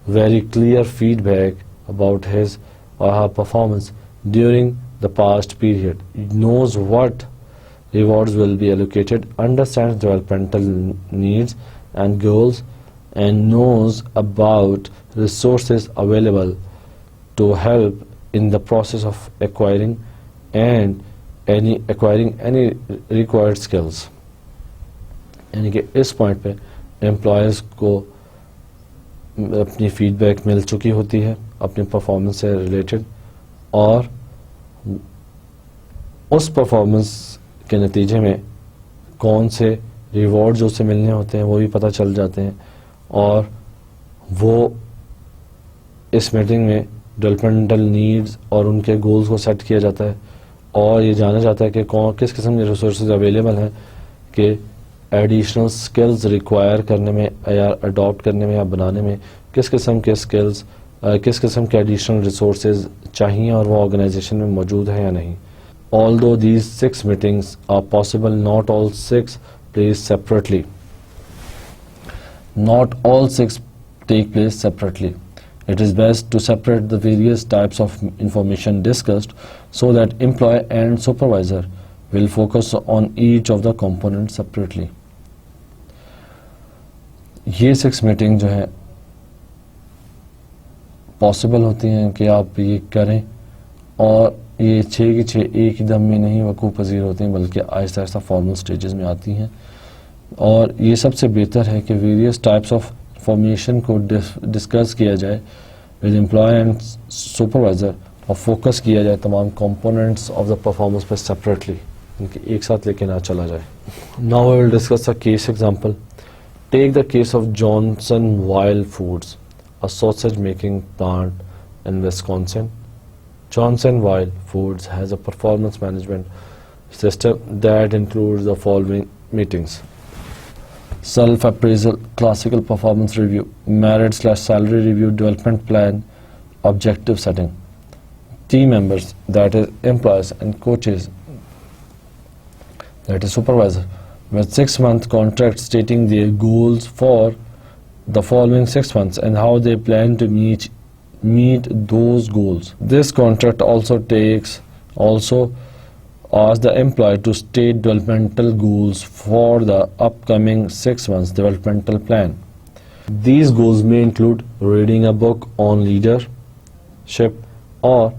S1: very clear feedback about his or her performance during the past period, knows what rewards will be allocated, understands developmental needs and goals, and knows about resources available to help in the process of acquiring any required skills. یعنی کہ اس point پہ employees کو اپنی feed back مل چکی ہوتی ہے اپنی پرفارمنس سے ریلیٹڈ اور اس پرفارمنس کے نتیجے میں کون سے ریوارڈ جو اسے ملنے ہوتے ہیں وہ بھی پتہ چل جاتے ہیں, اور وہ اس میٹنگ میں ڈیولپمنٹل نیڈز اور ان کے گولز کو سیٹ کیا جاتا ہے, اور یہ جانا جاتا ہے کہ کس قسم کے ریسورسز اویلیبل ہیں کہ ایڈیشنل سکلز ریکوائر کرنے میں یا اڈاپٹ کرنے میں یا بنانے میں کس قسم کے سکلز, کس قسم کے ایڈیشنل ریسورسز چاہیے اور وہ آرگنائزیشن میں موجود ہیں یا نہیں. Although these 6 meetings are possible, not all 6 place separately. Not all 6 take place separately. It is best to separate the various types of information discussed so that employee and supervisor will focus on each of the components separately. یہ 6 meeting جو ہے possible ہوتی ہیں کہ آپ یہ کریں, اور یہ 6 کی 6 ایک ہی دم میں نہیں وقوع پذیر ہوتے ہیں بلکہ آہستہ آہستہ فارمل سٹیجز میں آتی ہیں, اور یہ سب سے بہتر ہے کہ ویریس ٹائپس آف انفارمیشن کو ڈسکس کیا جائے ود امپلائی اینڈ سپروائزر, اور فوکس کیا جائے تمام کمپوننٹس آف دا پرفارمنس پہ سپریٹلی, ان کے ایک ساتھ لے کے نہ چلا جائے. Now I will discuss a case example. Take the case of Johnsonville Foods, a sausage making plant in Wisconsin. Johnson Wild Foods has a performance management system that includes the following meetings: self-appraisal, classical performance review, merit/salary review, development plan, objective setting. Team members, that is employees, and coaches, that is supervisor, with 6-month contract stating their goals for the following 6 months and how they plan to meet those goals. This contract also asks the employee to state developmental goals for the upcoming 6 months developmental plan. These goals may include reading a book on leadership or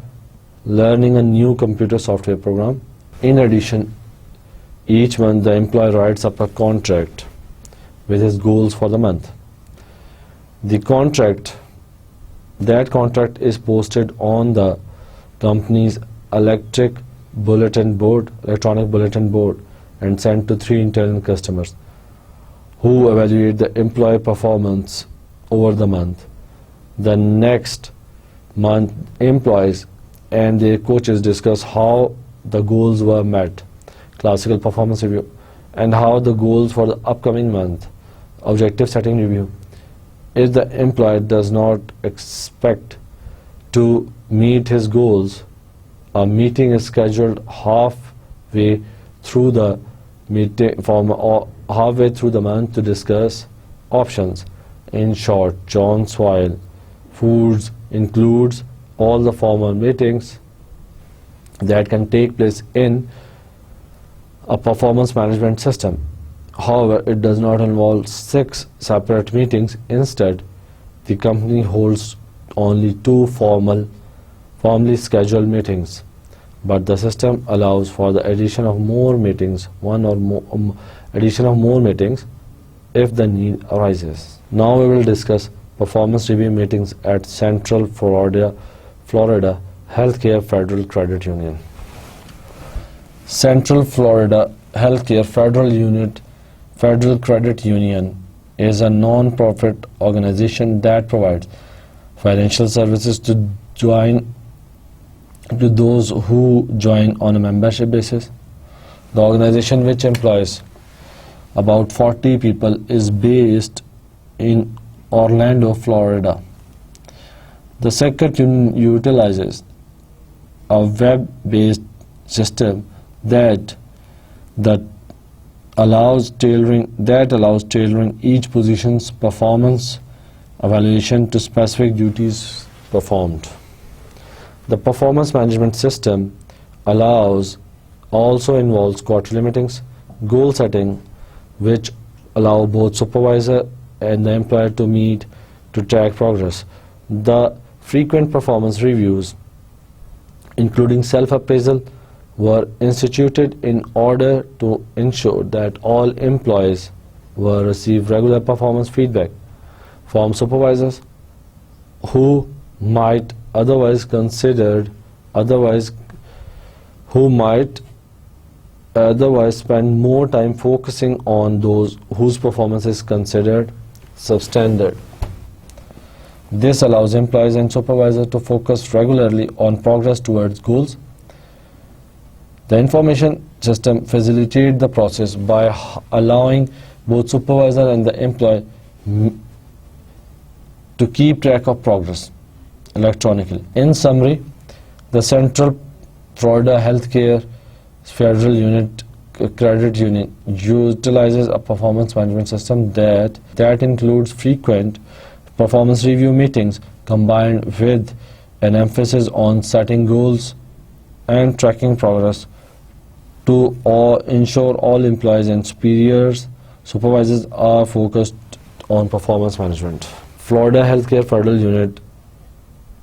S1: learning a new computer software program. In addition, each month the employee writes up a contract with his goals for the month. That contract is posted on the company's electronic bulletin board and sent to 3 internal customers who evaluate the employee performance over the month. The next month, employees and their coaches discuss how the goals were met, classical performance review, and how the goals for the upcoming month, objective setting review. If the employee does not expect to meet his goals, a meeting is scheduled halfway through the month to discuss options. In short, Johnson Wild Foods includes all the formal meetings that can take place in a performance management system. However, it does not involve 6 separate meetings. Instead, the company holds only 2 formally scheduled meetings, but the system allows for the addition of more meetings, if the need arises. Now we will discuss performance review meetings at Central Florida Healthcare Federal Credit Union. Central Florida Healthcare Federal Credit Union is a non-profit organization that provides financial services to those who join on a membership basis. The organization, which employs about 40 people, is based in Orlando, Florida. The second utilizes a web-based system that allows tailoring each position's performance evaluation to specific duties performed. The performance management system also involves quarterly meetings, goal setting, which allow both supervisor and the employer to meet to track progress. The frequent performance reviews, including self-appraisal, were instituted in order to ensure that all employees will receive regular performance feedback from supervisors who might otherwise who might otherwise spend more time focusing on those whose performance is considered substandard. This allows employees and supervisors to focus regularly on progress towards goals. The information system facilitates the process by allowing both supervisor and the employee to keep track of progress electronically. In summary, the Central Florida Healthcare Federal Unit Credit Union utilizes a performance management system that includes frequent performance review meetings combined with an emphasis on setting goals and tracking progress to ensure all employees and supervisors are focused on performance management. Florida Healthcare Federal Unit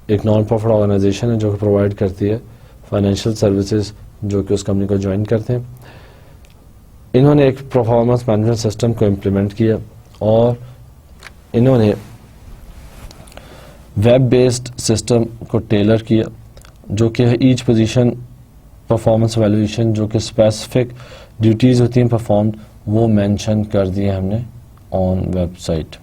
S1: ایک non profit organization ہے جو کہ provide کرتی ہے financial services جو کہ اس company کو join کرتے ہیں. انہوں نے ایک پرفارمنس مینجمنٹ سسٹم کو امپلیمنٹ کیا اور انہوں نے ویب بیسڈ سسٹم کو ٹیلر کیا جو کہ ایچ پوزیشن پرفارمنس ایویلویشن جو کہ اسپیسیفک ڈیوٹیز ہوتی ہیں پرفارمڈ وہ مینشن کر دی ہم نے on website.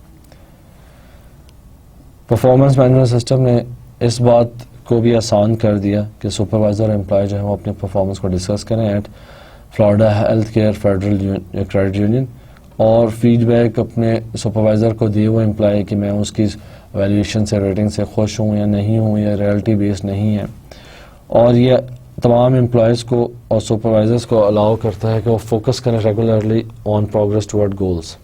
S1: Performance management system نے اس بات کو بھی آسان کر دیا کہ سپروائزر اور امپلائی جو ہے وہ اپنے پرفارمنس کو ڈسکس کریں at Florida health care federal credit union اور فیڈ بیک اپنے سپروائزر کو دیے وہ امپلائی کہ میں اس کی ویلیویشن سے ریٹنگ سے خوش ہوں یا نہیں ہوں یا ریئلٹی بیس نہیں ہے. اور یہ تمام امپلائیز کو اور سپروائزرس کو الاؤ کرتا ہے کہ وہ فوکس کریں regularly on progress toward goals.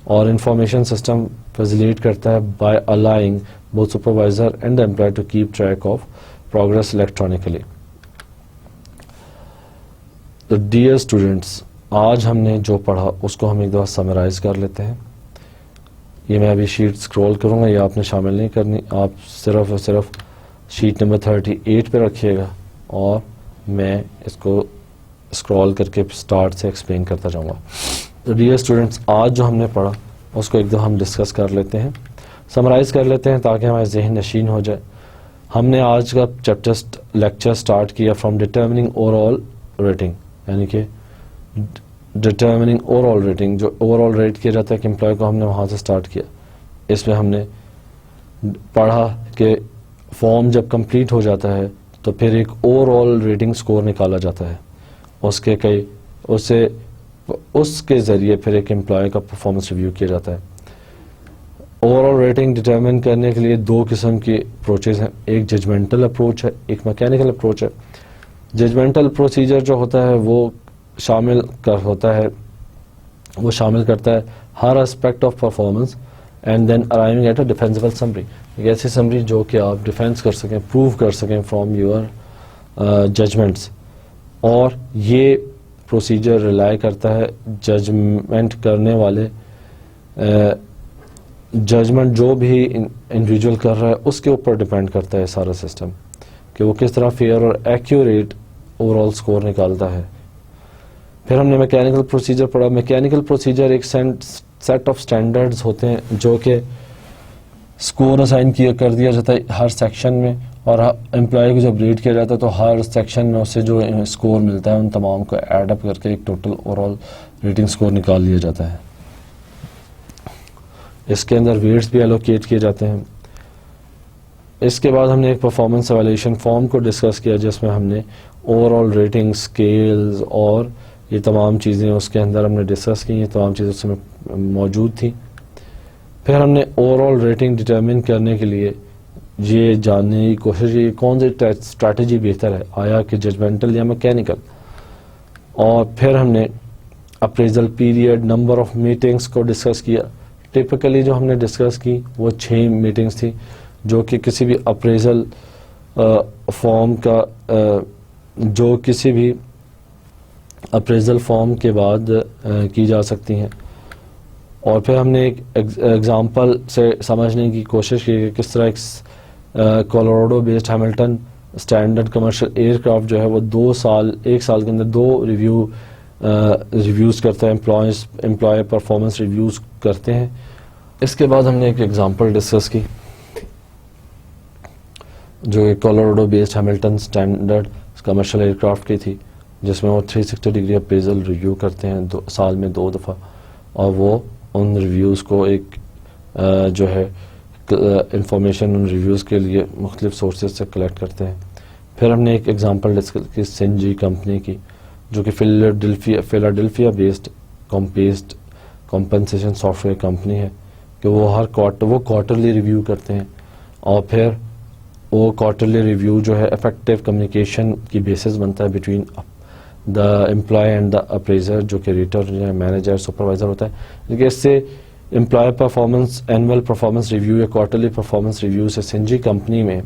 S1: اور انفارمیشن سسٹم فیسیلیٹ کرتا ہے by allowing both supervisor and the employee to keep track of progress electronically. تو ڈیئر اسٹوڈینٹس آج ہم نے جو پڑھا اس کو ہم ایک دفعہ سمرائز کر لیتے ہیں. یہ میں ابھی شیٹ اسکرول کروں گا، یہ آپ نے شامل نہیں کرنی، آپ صرف اور صرف شیٹ نمبر 38 پہ رکھیے گا اور میں اس کو اسکرول کر کے اسٹارٹ سے ایکسپلین کرتا جاؤں گا. تو ڈیئر اسٹوڈینٹس آج جو ہم نے پڑھا اس کو ایک دفعہ ہم ڈسکس کر لیتے ہیں، سمرائز کر لیتے ہیں تاکہ ہمارے ذہن نشین ہو جائے. ہم نے آج کا چیپٹر لیکچر سٹارٹ کیا فرام ڈٹرمننگ اوور آل ریٹنگ، یعنی کہ ڈٹرمننگ اوور آل ریٹنگ جو اوور آل ریٹ کیا جاتا ہے کہ امپلائی کو، ہم نے وہاں سے سٹارٹ کیا. اس میں ہم نے پڑھا کہ فارم جب کمپلیٹ ہو جاتا ہے تو پھر ایک اوور آل ریٹنگ سکور نکالا جاتا ہے، اس کے ذریعے پھر ایک امپلائی کا پرفارمنس ریویو کیا جاتا ہے. اوور آل ریٹنگ ڈٹرمن کرنے کے لیے دو قسم کی اپروچز ہیں، ایک ججمنٹل اپروچ ہے، ایک میکینیکل اپروچ ہے. ججمنٹل پروسیجر جو ہوتا ہے وہ شامل کرتا ہے ہر aspect of performance and then arriving at a defensible summary, ایک ایسی سمری جو کہ آپ ڈیفینس کر سکیں، پروو کر سکیں فرام یور ججمنٹس. اور یہ پروسیجر ریلائی کرتا ہے ججمنٹ کرنے والے ججمنٹ جو بھی انڈیویجول کر رہا ہے اس کے اوپر ڈیپینڈ کرتا ہے سارا سسٹم کہ وہ کس طرح فیئر اور ایکیوریٹ اوور آل سکور نکالتا ہے. پھر ہم نے میکینیکل پروسیجر پڑھا. میکینیکل پروسیجر ایک سیٹ آف اسٹینڈرڈز ہوتے ہیں جو کہ سکور اسائن کر دیا جاتا ہے ہر سیکشن میں، اور امپلائی کو جب ریٹ کیا جاتا ہے تو ہر سیکشن میں اسے جو سکور ملتا ہے ان تمام کو ایڈ اپ کر کے ایک total over all rating score نکال لیا جاتا ہے. اس کے اندر ویٹس بھی ایلوکیٹ کیے جاتے ہیں. اس کے بعد ہم نے ایک پرفارمنس ایویلیویشن فارم کو ڈسکس کیا جس میں ہم نے اوور آل ریٹنگ اسکیلز اور یہ تمام چیزیں اس کے اندر ہم نے ڈسکس کی، یہ تمام چیزیں اس میں موجود تھیں. پھر ہم نے اوور آل ریٹنگ ڈٹرمن کرنے کے لیے یہ جاننے کی کوشش کی کون سی اسٹریٹجی بہتر ہے، آیا کہ ججمنٹل یا میکینیکل. اور پھر ہم نے appraisal period, number of meetings کو ڈسکس کیا. ٹپکلی جو ہم نے ڈسکس کی وہ 6 میٹنگس تھی جو کہ کسی بھی اپریزل فارم کا جو کسی بھی اپریزل فارم کے بعد کی جا سکتی ہیں. اور پھر ہم نے ایک ایگزامپل سے سمجھنے کی کوشش کی کہ کس طرح ایک Colorado based Hamilton Standard commercial aircraft جو ہے وہ 1 سال کے اندر 2 ریویوز کرتا ہے، امپلائی پرفارمنس ریویوز کرتے ہیں. اس کے بعد ہم نے ایک ایگزامپل ڈسکس کی جو کہ Colorado based Hamilton Standard commercial aircraft کی تھی، جس میں وہ 360 ڈگری اپریزل ریویو کرتے ہیں سال میں 2 دفعہ، اور وہ ان ریویوز کو ایک جو ہے انفارمیشن ان ریویوز کے لیے مختلف سورسز سے کلیکٹ کرتے ہیں۔ پھر ہم نے ایک ایگزامپل ڈسکس کی سنجی کمپنی کی، جو کہ Philadelphia based compensation software company ہے، کہ وہ ہر کوارٹرلی ریویو کرتے ہیں، اور پھر وہ کوارٹرلی ریویو جو ہے افیکٹو کمیونیکیشن کی بیسس بنتا ہے between the employee and the appraiser, جو کہ ریٹر یا مینیجر سپروائزر ہوتا ہے۔ لیکن اس سے employee performance annual performance review یا کوارٹرلی پرفارمنس ریویو سے سنجی کمپنی میں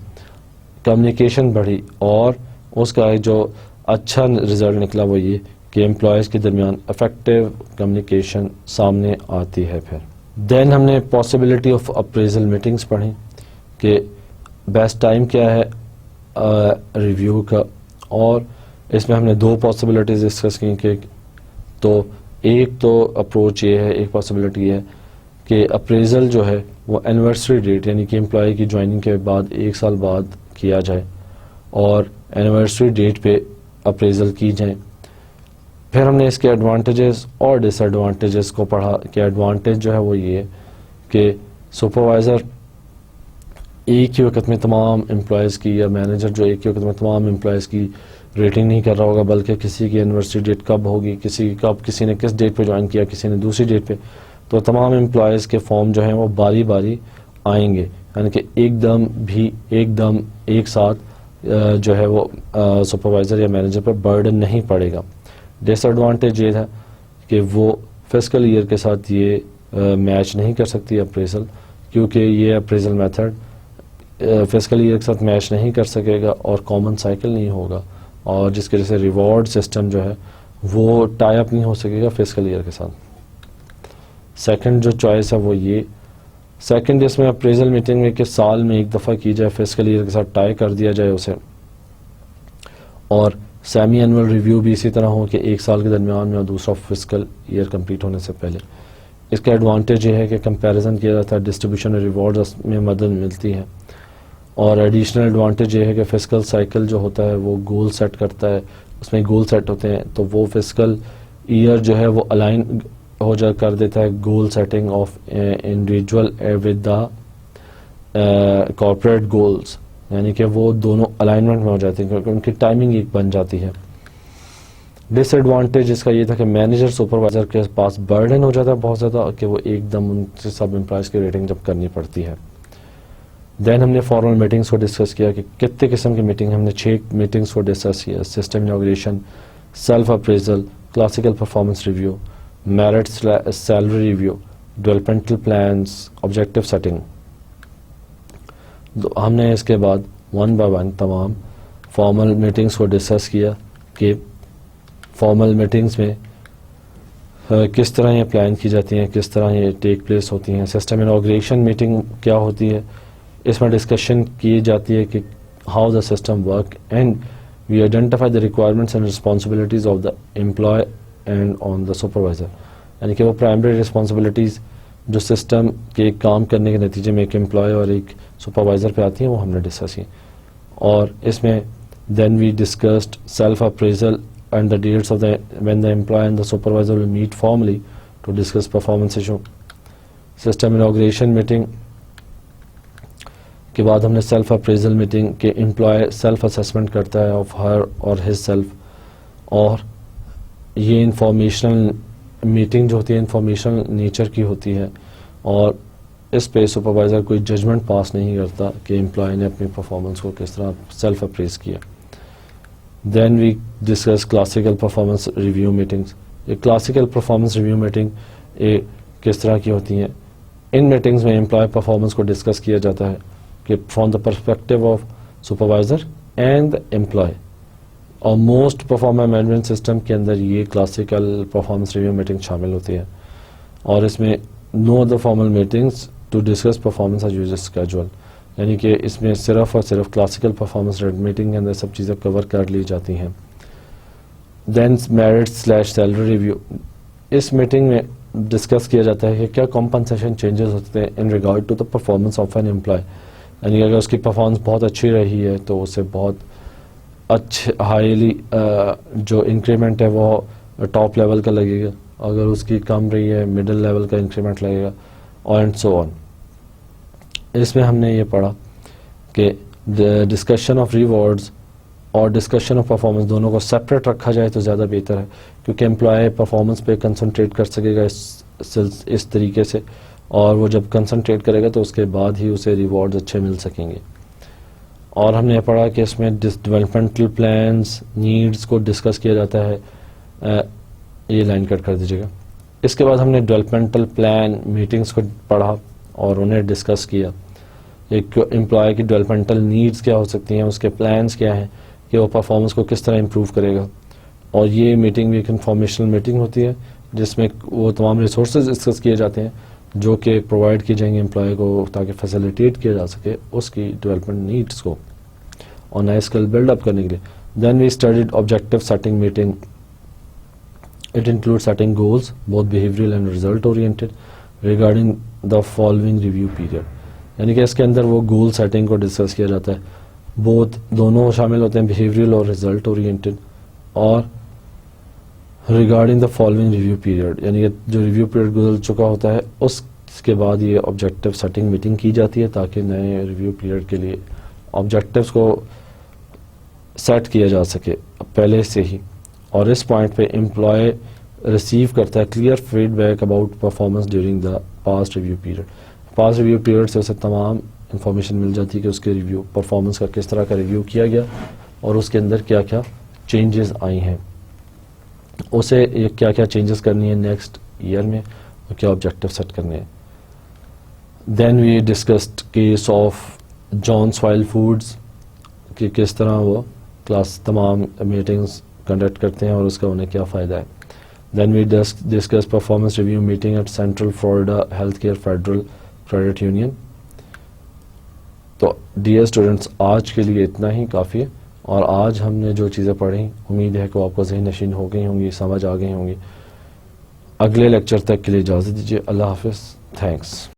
S1: کمیونیکیشن بڑھی، اور اس کا جو اچھا رزلٹ نکلا وہ یہ کہ امپلائیز کے درمیان افیکٹو کمیونیکیشن سامنے آتی ہے۔ پھر دین ہم نے پاسبلٹی آف اپریزل میٹنگس پڑھی کہ بیسٹ ٹائم کیا ہے ریویو کا، اور اس میں ہم نے 2 پاسبلٹیز ڈسکس کی کہ تو ایک تو اپروچ یہ ہے، ایک پاسبلٹی ہے کہ اپریزل جو ہے وہ اینیورسری ڈیٹ یعنی کہ امپلائی کی جوائننگ کے بعد 1 سال بعد کیا جائے، اور اینیورسری ڈیٹ پہ اپریزل کی جائیں۔ پھر ہم نے اس کے ایڈوانٹیجز اور ڈس ایڈوانٹیجز کو پڑھا کہ ایڈوانٹیج جو ہے وہ یہ کہ سپروائزر ایک ہی وقت میں تمام امپلائیز کی، یا مینیجر جو ایک ہی وقت میں تمام امپلائیز کی ریٹنگ نہیں کر رہا ہوگا، بلکہ کسی کی اینیورسری ڈیٹ کب ہوگی، کسی نے کس ڈیٹ پہ جوائن کیا، کسی نے دوسری ڈیٹ پہ، تو تمام امپلائیز کے فارم جو ہیں وہ باری باری آئیں گے، یعنی کہ ایک دم ایک ساتھ جو ہے وہ سپروائزر یا مینیجر پر برڈن نہیں پڑے گا۔ ڈس ایڈوانٹیج یہ تھا کہ وہ فسکل ایئر کے ساتھ یہ میچ نہیں کر سکتی اپریزل، کیونکہ یہ اپریزل میتھڈ فسکل ایئر کے ساتھ میچ نہیں کر سکے گا اور کامن سائیکل نہیں ہوگا، اور جس کی وجہ سے ریوارڈ سسٹم جو ہے وہ ٹائی اپ نہیں ہو سکے گا فسکل ایئر کے ساتھ۔ سیکنڈ جو چوائس ہے وہ یہ، سیکنڈ اس میں اپریزل میٹنگ میں کہ سال میں 1 دفعہ کی جائے، فسکل ایئر کے ساتھ ٹائی کر دیا جائے اسے، اور سیمی اینول ریویو بھی اسی طرح ہو کہ 1 سال کے درمیان میں اور دوسرا فسکل ایئر کمپلیٹ ہونے سے پہلے۔ اس کا ایڈوانٹیج یہ ہے کہ کمپیریزن کیا جاتا ہے، ڈسٹریبیوشن ریوارڈ میں مدد ملتی ہے، اور ایڈیشنل ایڈوانٹیج یہ ہے کہ فسکل سائیکل جو ہوتا ہے وہ گول سیٹ کرتا ہے، اس میں گول سیٹ ہوتے ہیں، تو وہ فسکل ایئر جو ہے وہ الائن ہو جا کر دیتا ہے goal setting of individual with the corporate goals, یعنی کہ وہ دونوں الائنمنٹ میں ہو جاتے ہیں کیونکہ ان کی ٹائمنگ ایک بن جاتی ہے۔ ڈس ایڈوانٹیج اس کا یہ تھا کہ مینیجر سپروائزر کے پاس برڈن ہو جاتا ہے بہت زیادہ کہ وہ ایک دم ان سے سب امپلائیز کی ریٹنگ جب کرنی پڑتی ہے۔ دین ہم نے فارمل میٹنگس کو ڈسکس کیا کہ کتنے قسم کی میٹنگ، ہم نے 6 میٹنگس کو ڈسکس کیا: system initiation, self appraisal, classical performance review, merit salary review, developmental plans, objective setting. ہم نے اس کے بعد 1 by 1 تمام فارمل میٹنگس کو ڈسکس کیا کہ فارمل میٹنگس میں کس طرح یہ پلان کی جاتی ہیں، کس طرح یہ ٹیک پلیس ہوتی ہیں۔ سسٹم انوگریشن میٹنگ کیا ہوتی ہے، اس میں ڈسکشن کی جاتی ہے کہ how the system work and we identify the requirements and responsibilities of the employee and on the supervisor, یعنی کہ وہ پرائمری رسپانسبلٹیز جو سسٹم کے کام کرنے کے نتیجے میں ایک امپلائی اور ایک سپروائزر پہ آتی ہیں وہ ہم نے ڈسکس کی۔ اور اس میں then we discussed self appraisal and the dates of the when the employee and the supervisor will meet formally to discuss performance issue. System integration meeting کے بعد ہم نے سیلف اپریزل میٹنگ کہ امپلائی سیلف اسیسمنٹ کرتا ہے of her اور his self, اور یہ انفارمیشنل میٹنگ جو ہوتی ہے انفارمیشنل نیچر کی ہوتی ہے، اور اس پہ سپروائزر کوئی ججمنٹ پاس نہیں کرتا کہ امپلائی نے اپنی پرفارمنس کو کس طرح سیلف اپریز کیا۔ Then we discuss classical performance review meetings. یہ کلاسیکل پرفارمنس ریویو میٹنگ کس طرح کی ہوتی ہیں؟ ان میٹنگز میں امپلائی پرفارمنس کو ڈسکس کیا جاتا ہے کہ from the perspective of supervisor and the employee, اور موسٹ پرفارمر مینجمنٹ سسٹم کے اندر یہ کلاسیکل پرفارمنس ریویو میٹنگ شامل ہوتی ہے، اور اس میں no other formal meetings to discuss performance as usual schedule, یعنی کہ اس میں صرف اور صرف کلاسیکل پرفارمنس میٹنگ کے اندر سب چیزیں کور کر لی جاتی ہیں۔ دین میرٹ/سیلری ریویو، اس میٹنگ میں ڈسکس کیا جاتا ہے کہ کیا کمپنسیشن چینجز ہوتے ہیں in regard to the performance of an employee, یعنی کہ اگر اس کی پرفارمنس بہت اچھی رہی ہے تو اسے بہت اچھے ہائیلی جو انکریمنٹ ہے وہ ٹاپ لیول کا لگے گا, اگر اس کی کم رہی ہے مڈل لیول کا انکریمنٹ لگے گا, اینڈ سو آن. اس میں ہم نے یہ پڑھا کہ ڈسکشن آف ریوارڈز اور ڈسکشن آف پرفارمنس دونوں کو سپریٹ رکھا جائے تو زیادہ بہتر ہے, کیونکہ امپلائی پرفارمنس پہ کنسنٹریٹ کر سکے گا اس طریقے سے, اور وہ جب کنسنٹریٹ کرے گا تو اس کے بعد ہی اسے ریوارڈز اچھے مل سکیں گے. اور ہم نے پڑھا کہ اس میں ڈیولپمنٹل پلانز نیڈز کو ڈسکس کیا جاتا ہے. یہ لائن کٹ کر دیجیے گا. اس کے بعد ہم نے ڈیولپمنٹل پلان میٹنگز کو پڑھا اور انہیں ڈسکس کیا. ایک امپلائی کی ڈیولپمنٹل نیڈز کیا ہو سکتی ہیں, اس کے پلانز کیا ہیں کہ وہ پرفارمنس کو کس طرح امپروو کرے گا. اور یہ میٹنگ بھی ایک انفارمیشنل میٹنگ ہوتی ہے جس میں وہ تمام ریسورسز ڈسکس کیے جاتے ہیں جو کہ پرووائڈ کیے جائیں گے امپلائی کو, تاکہ فیسیلیٹیٹ کیا جا سکے اس کی ڈیولپمنٹ نیڈس کو اور نئے اسکل بلڈ اپ کرنے کے لیے. Then we studied objective setting meeting. It include setting goals both behavioural and result oriented regarding the following review period. یعنی کہ اس کے اندر وہ گول سیٹنگ کو ڈسکس کیا جاتا ہے, دونوں شامل ہوتے ہیں, بیہیویئرل اور ریزلٹ اورینٹڈ, اور regarding the following review period, یعنی کہ جو ریویو پیریڈ گزر چکا ہوتا ہے اس کے بعد یہ آبجیکٹو سیٹنگ میٹنگ کی جاتی ہے تاکہ نئے ریویو پیریڈ کے لیے آبجیکٹیوز کو سیٹ کیا جا سکے پہلے سے ہی. اور اس پوائنٹ پہ امپلائی ریسیو کرتا ہے clear feedback about performance during the past review period. Past review period سے اسے تمام انفارمیشن مل جاتی ہے کہ اس کے ریویو پرفارمنس کا کس طرح کا ریویو کیا گیا اور اس کے اندر کیا کیا چینجز آئی ہیں, اسے کیا کیا چینجز کرنی ہے نیکسٹ ایئر میں اور کیا آبجیکٹیو سیٹ کرنے ہیں. Then we discussed case of John Soil foods کہ کس طرح وہ کلاس تمام میٹنگز کنڈکٹ کرتے ہیں اور اس کا انہیں کیا فائدہ ہے. Then we discuss performance review meeting at Central Florida health care federal credit Union. تو ڈیئر اسٹوڈنٹس آج کے لیے اتنا ہی کافی ہے, اور آج ہم نے جو چیزیں پڑھی امید ہے کہ آپ کو ذہن نشین ہو گئی ہوں گی, سمجھ آ گئی ہوں گی. اگلے لیکچر تک کے لیے اجازت دیجیے. اللہ حافظ. تھینکس.